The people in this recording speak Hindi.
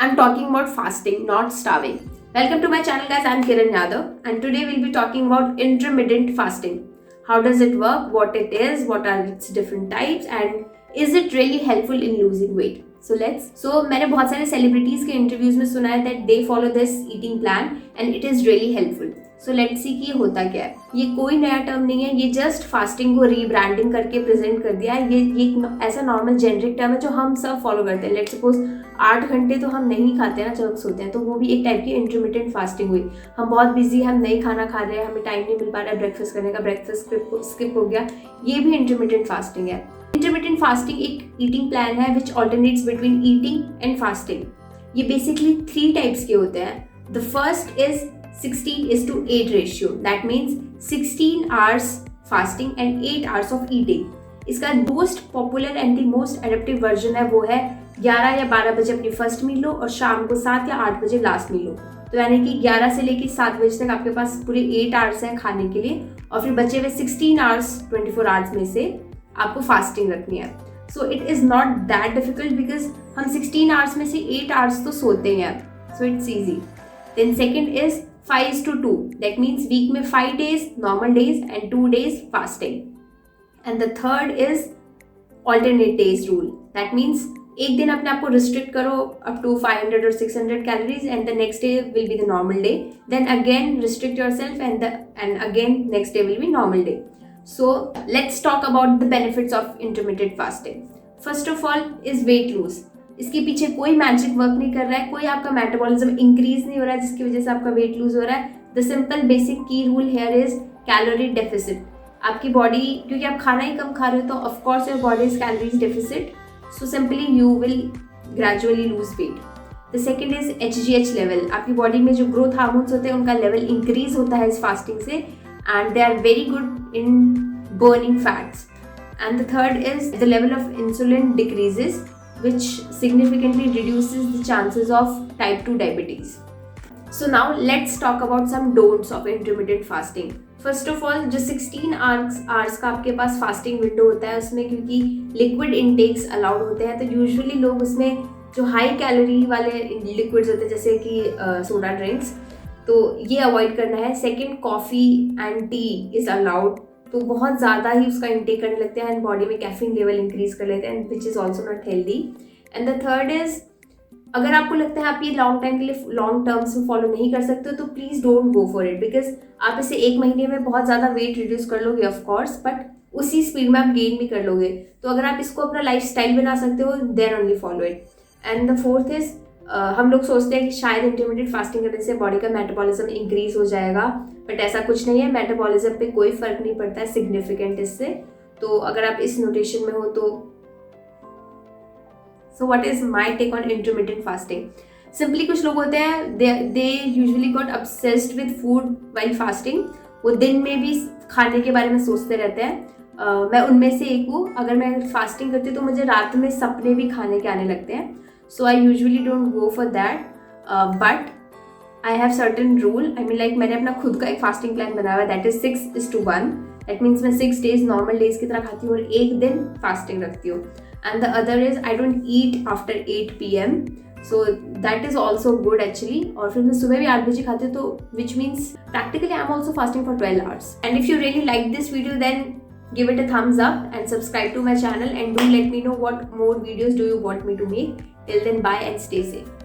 I'm talking about fasting, not starving. Welcome to my channel guys, I'm Kiran Yadav and today we'll be talking about intermittent fasting. How does it work, what it is, what are its different types and is it really helpful in losing weight? So मैंने बहुत सारे celebrities के interviews में सुना है that they follow this eating plan and it is really helpful. So let's see कि ये होता क्या है. ये कोई नया टर्म नहीं है, ये जस्ट फास्टिंग को रीब्रांडिंग करके प्रेजेंट कर दिया है. ये ऐसा नॉर्मल जेनरिक टर्म है जो हम सब फॉलो करते हैं. लेट्स सपोज 8 घंटे तो हम नहीं खाते ना जब हम सोते हैं, तो वो भी एक टाइप की इंटरमिटेंट फास्टिंग हुई. हम बहुत बिजी, हम नहीं खाना खा रहे हैं, हमें टाइम नहीं मिल पा रहा है ब्रेकफास्ट करने का, ब्रेकफास्ट स्किप हो गया, ये भी इंटरमिटेंट फास्टिंग है. इंटरमिटेंट फास्टिंग एक ईटिंग प्लान है which alternates between eating and fasting. ये बेसिकली 3 टाइप्स के होते हैं. The first is 16:8 ratio. That means 16 hours fasting and 8 hours of eating. इसका most popular and the most adaptive version है, वो है 11 या 12 बजे अपनी फर्स्ट मील लो और शाम को 7 या 8 बजे लास्ट मील लो. तो यानी कि 11 से लेकर 7 बजे तक आपके पास पूरे 8 आवर्स हैं खाने के लिए और फिर बचे हुए 16 आवर्स 24 आवर्स में से आपको फास्टिंग रखनी है. So it is not that difficult because हम 16 आवर्स में से 8 आवर्स तो सोते हैं. So it's easy. Then second is 5:2. That means week में 5 days normal days and 2 days fasting. And the third is alternate days rule. That means एक दिन अपने आप को restrict करो up to 500 or 600 calories and the next day will be the normal day. Then again restrict yourself and again next day will be normal day. So let's talk about the benefits of intermittent fasting. First of all is weight lose. इसके पीछे कोई मैजिक वर्क नहीं कर रहा है, कोई आपका मेटाबॉलिज्म इंक्रीज नहीं हो रहा है जिसकी वजह से आपका वेट लूज हो रहा है. द सिंपल बेसिक की rule here is calorie deficit. आपकी बॉडी, क्योंकि आप खाना ही कम खा रहे हो तो of course your body is calories deficit, so simply you will gradually lose weight. The second is HGH level. आपकी बॉडी में जो ग्रोथ हार्मोन्स होते हैं उनका लेवल इंक्रीज होता है इस फास्टिंग से and they are very good in burning fats. And the third is the level of insulin decreases which significantly reduces the chances of type 2 diabetes. So now let's talk about some don'ts of intermittent fasting. First of all, जो 16 hours का आपके पास फास्टिंग विंडो होता है उसमें क्योंकि लिक्विड इनटेक्स अलाउड होते हैं तो यूजुअली लोग उसमें जो हाई कैलोरी वाले लिक्विड्स होते हैं जैसे कि सोडा ड्रिंक्स, तो ये अवॉइड करना है. Second, coffee and T is allowed, तो बहुत ज़्यादा ही उसका इंटेक करने लगते हैं एंड बॉडी में कैफीन लेवल इंक्रीज कर लेते हैं which is also not healthy. And the third is, अगर आपको लगता है आप ये लॉन्ग टाइम के लिए लॉन्ग टर्म्स में फॉलो नहीं कर सकते हो तो please don't go for it because आप इसे 1 महीने में बहुत ज़्यादा वेट रिड्यूस कर लोगे ऑफ कोर्स, बट उसी स्पीड में आप गेन भी कर लोगे. तो अगर आप इसको अपना लाइफ स्टाइल बना सकते हो then only follow it. And the fourth is, हम लोग सोचते हैं कि शायद इंटरमीडिएट फास्टिंग करने से बॉडी का मेटाबॉलिज्म इंक्रीज हो जाएगा, बट ऐसा कुछ नहीं है. मेटाबॉलिज्म पे कोई फर्क नहीं पड़ता है सिग्निफिकेंट इससे. तो अगर आप इस नोटेशन में हो तो so what is my take on intermittent fasting. Simply कुछ लोग होते हैं they usually got obsessed with food while fasting. वो दिन में भी खाने के बारे में सोचते रहते हैं. मैं उनमें से एक हूँ. अगर मैं फास्टिंग करती हूँ तो मुझे रात में सपने भी खाने के आने लगते हैं. So I usually don't go for that, but I have certain rule. I mean like मैंने अपना खुद का एक फास्टिंग प्लान बनाया हुआ है, that is 6:1. That means मैं 6 days नॉर्मल डेज की तरह खाती हूँ और एक दिन फास्टिंग रखती हूँ. And the other is I don't eat after 8 PM. So that is also good actually. और फिर मैं सुबह भी 8 बजे खाती हूँ, तो which means practically I'm also fasting for 12 hours. And if you really like this video then give it a thumbs up and subscribe to my channel and do let me know what more videos do you want me to make. Till then, bye and stay safe.